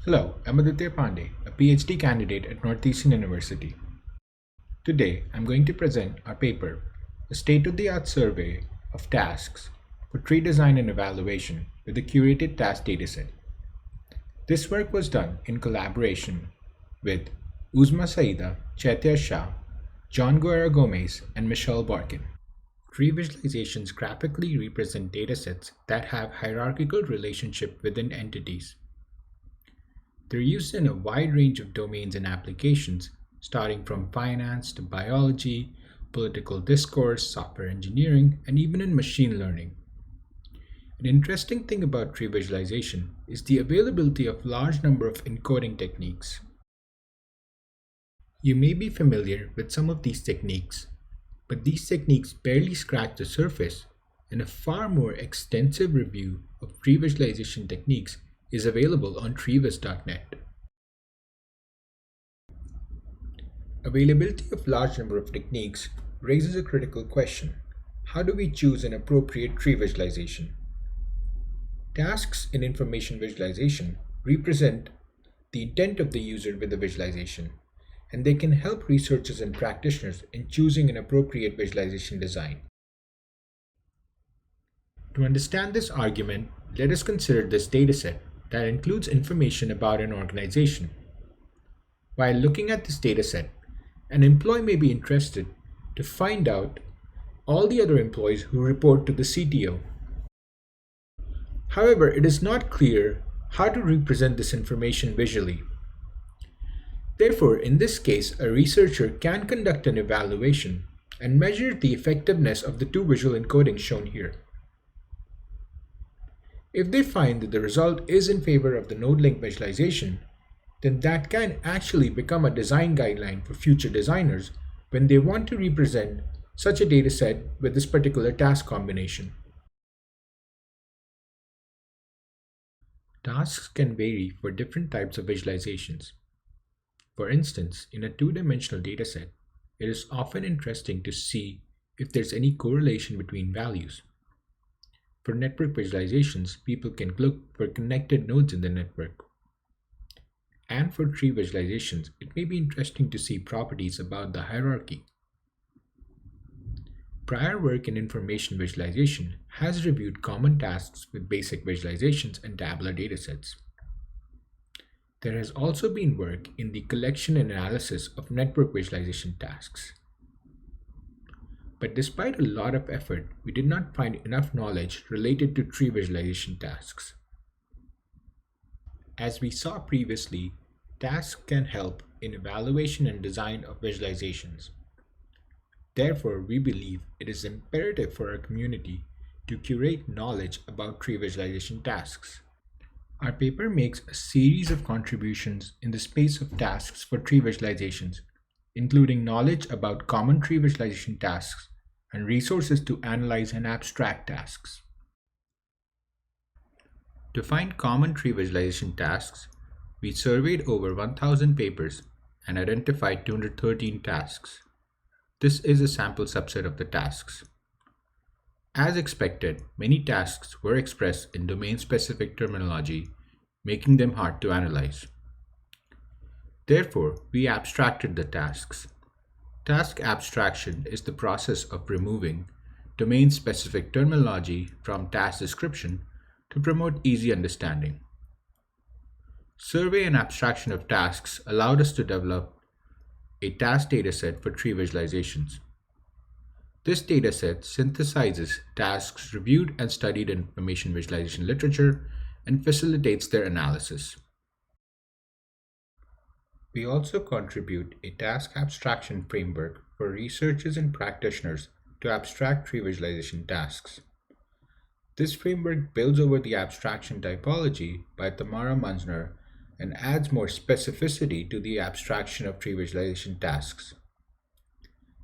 Hello, I'm Aditya Pandey, a PhD candidate at Northeastern University. Today, I'm going to present our paper, a state-of-the-art survey of tasks for tree design and evaluation with a curated task dataset. This work was done in collaboration with Uzma Saida, Chaitya Shah, John Guerra Gomez, and Michelle Barkin. Tree visualizations graphically represent datasets that have hierarchical relationship within entities. They're used in a wide range of domains and applications, starting from finance to biology, political discourse, software engineering, and even in machine learning. An interesting thing about tree visualization is the availability of large number of encoding techniques. You may be familiar with some of these techniques, but these techniques barely scratch the surface, and a far more extensive review of tree visualization techniques is available on treevis.net. Availability of large number of techniques raises a critical question. How do we choose an appropriate tree visualization? Tasks in information visualization represent the intent of the user with the visualization, and they can help researchers and practitioners in choosing an appropriate visualization design. To understand this argument, let us consider this dataset that includes information about an organization. While looking at this dataset, an employee may be interested to find out all the other employees who report to the CTO. However, it is not clear how to represent this information visually. Therefore, in this case, a researcher can conduct an evaluation and measure the effectiveness of the two visual encodings shown here. If they find that the result is in favor of the node link visualization, then that can actually become a design guideline for future designers when they want to represent such a dataset with this particular task combination. Tasks can vary for different types of visualizations. For instance, in a two-dimensional dataset, it is often interesting to see if there's any correlation between values. For network visualizations, people can look for connected nodes in the network. And for tree visualizations, it may be interesting to see properties about the hierarchy. Prior work in information visualization has reviewed common tasks with basic visualizations and tabular datasets. There has also been work in the collection and analysis of network visualization tasks. But despite a lot of effort, we did not find enough knowledge related to tree visualization tasks. As we saw previously, tasks can help in evaluation and design of visualizations. Therefore, we believe it is imperative for our community to curate knowledge about tree visualization tasks. Our paper makes a series of contributions in the space of tasks for tree visualizations, including knowledge about common tree visualization tasks and resources to analyze and abstract tasks. To find common tree visualization tasks, we surveyed over 1,000 papers and identified 213 tasks. This is a sample subset of the tasks. As expected, many tasks were expressed in domain-specific terminology, making them hard to analyze. Therefore, we abstracted the tasks. Task abstraction is the process of removing domain-specific terminology from task description to promote easy understanding. Survey and abstraction of tasks allowed us to develop a task dataset for tree visualizations. This dataset synthesizes tasks reviewed and studied in information visualization literature and facilitates their analysis. We also contribute a task abstraction framework for researchers and practitioners to abstract tree visualization tasks. This framework builds over the abstraction typology by Tamara Munzner and adds more specificity to the abstraction of tree visualization tasks.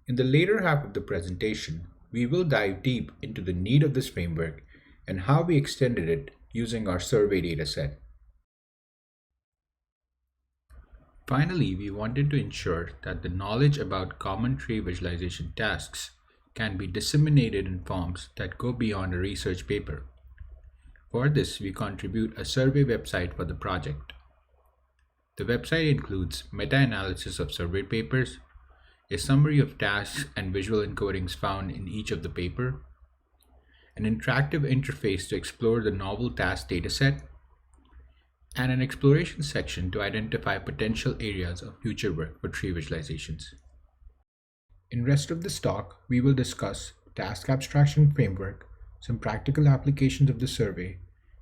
In the later half of the presentation, we will dive deep into the need of this framework and how we extended it using our survey dataset. Finally, we wanted to ensure that the knowledge about common tree visualization tasks can be disseminated in forms that go beyond a research paper. For this, we contribute a survey website for the project. The website includes meta-analysis of survey papers, a summary of tasks and visual encodings found in each of the paper, an interactive interface to explore the novel task dataset, and an exploration section to identify potential areas of future work for tree visualizations. In the rest of this talk, we will discuss task abstraction framework, some practical applications of the survey,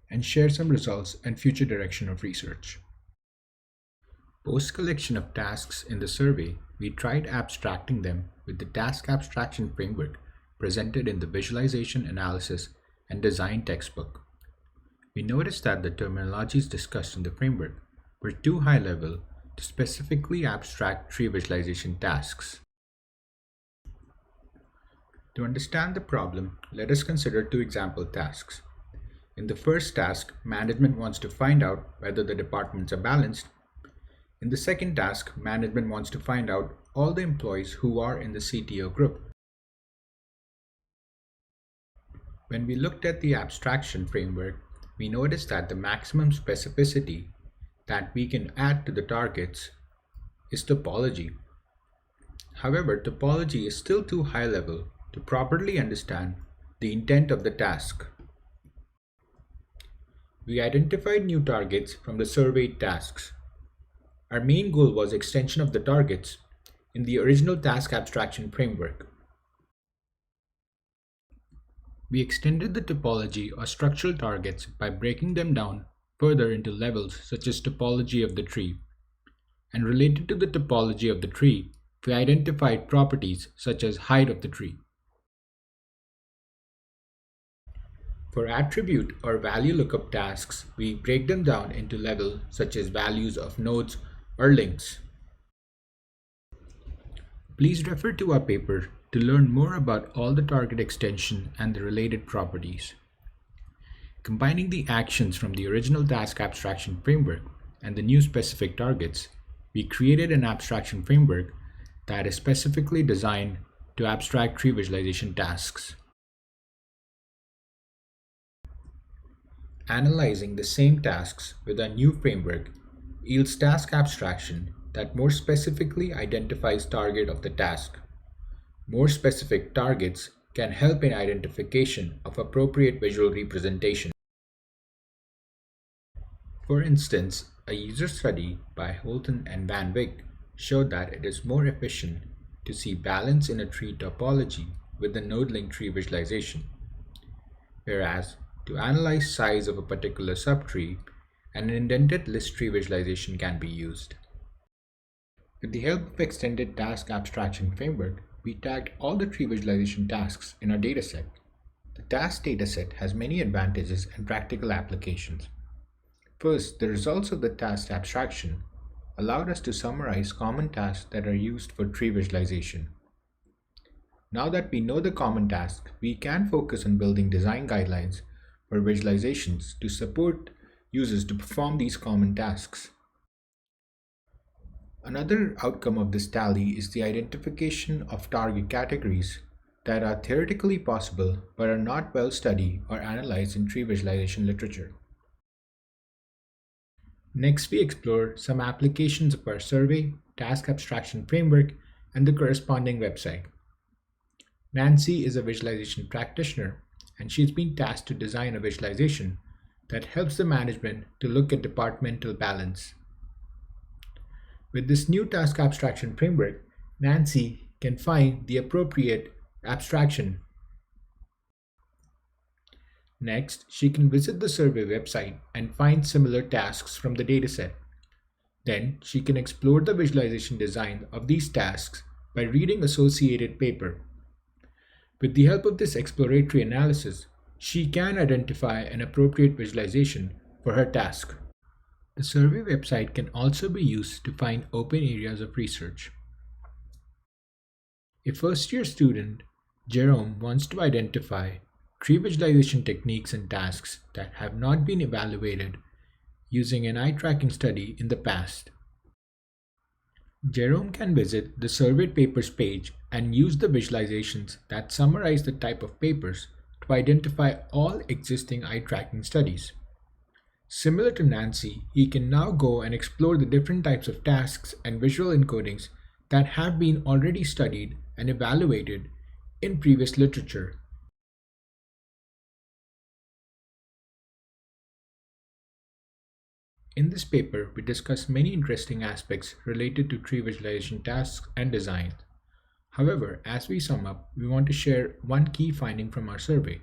and share some results and future direction of research. Post collection of tasks in the survey, we tried abstracting them with the task abstraction framework presented in the Visualization Analysis and Design textbook. We noticed that the terminologies discussed in the framework were too high level to specifically abstract tree visualization tasks. To understand the problem, let us consider two example tasks. In the first task, management wants to find out whether the departments are balanced. In the second task, management wants to find out all the employees who are in the CTO group. When we looked at the abstraction framework, we noticed that the maximum specificity that we can add to the targets is topology. However, topology is still too high level to properly understand the intent of the task. We identified new targets from the surveyed tasks. Our main goal was extension of the targets in the original task abstraction framework. We extended the topology or structural targets by breaking them down further into levels such as topology of the tree. And related to the topology of the tree, we identified properties such as height of the tree. For attribute or value lookup tasks, we break them down into levels such as values of nodes or links. Please refer to our paper to learn more about all the target extension and the related properties. Combining the actions from the original task abstraction framework and the new specific targets, we created an abstraction framework that is specifically designed to abstract tree visualization tasks. Analyzing the same tasks with a new framework yields task abstraction that more specifically identifies target of the task. More specific targets can help in identification of appropriate visual representation. For instance, a user study by Holton and Van Wyck showed that it is more efficient to see balance in a tree topology with the node-link tree visualization, whereas to analyze size of a particular subtree, an indented list tree visualization can be used. With the help of extended task abstraction framework, we tagged all the tree visualization tasks in our dataset. The task dataset has many advantages and practical applications. First, the results of the task abstraction allowed us to summarize common tasks that are used for tree visualization. Now that we know the common tasks, we can focus on building design guidelines for visualizations to support users to perform these common tasks. Another outcome of this tally is the identification of target categories that are theoretically possible but are not well studied or analyzed in tree visualization literature. Next, we explore some applications of our survey, task abstraction framework, and the corresponding website. Nancy is a visualization practitioner, and she's been tasked to design a visualization that helps the management to look at departmental balance. With this new task abstraction framework, Nancy can find the appropriate abstraction. Next, she can visit the survey website and find similar tasks from the dataset. Then, she can explore the visualization design of these tasks by reading associated paper. With the help of this exploratory analysis, she can identify an appropriate visualization for her task. The survey website can also be used to find open areas of research. A first-year student, Jerome, wants to identify tree visualization techniques and tasks that have not been evaluated using an eye tracking study in the past. Jerome can visit the surveyed papers page and use the visualizations that summarize the type of papers to identify all existing eye tracking studies. Similar to Nancy, he can now go and explore the different types of tasks and visual encodings that have been already studied and evaluated in previous literature. In this paper, we discuss many interesting aspects related to tree visualization tasks and design. However, as we sum up, we want to share one key finding from our survey.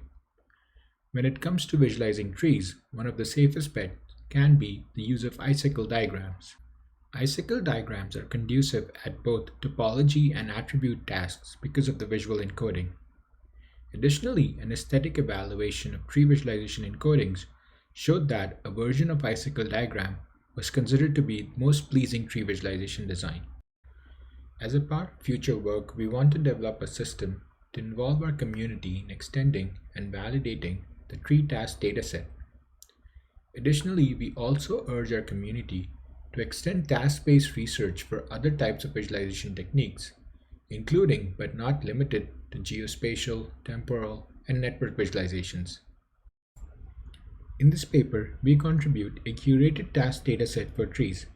When it comes to visualizing trees, one of the safest bets can be the use of icicle diagrams. Icicle diagrams are conducive at both topology and attribute tasks because of the visual encoding. Additionally, an aesthetic evaluation of tree visualization encodings showed that a version of icicle diagram was considered to be the most pleasing tree visualization design. As a part of future work, we want to develop a system to involve our community in extending and validating the tree task dataset. Additionally, we also urge our community to extend task-based research for other types of visualization techniques, including but not limited to geospatial, temporal, and network visualizations. In this paper, we contribute a curated task dataset for trees.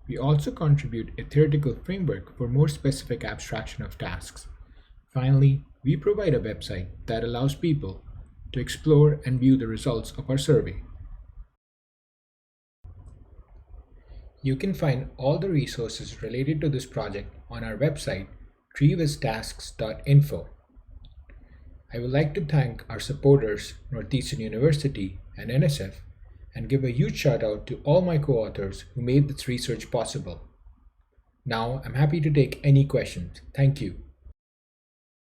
We also contribute a theoretical framework for more specific abstraction of tasks. Finally, we provide a website that allows people to explore and view the results of our survey. You can find all the resources related to this project on our website, treeviztasks.info. I would like to thank our supporters, Northeastern University and NSF, and give a huge shout out to all my co-authors who made this research possible. Now, I'm happy to take any questions. Thank you.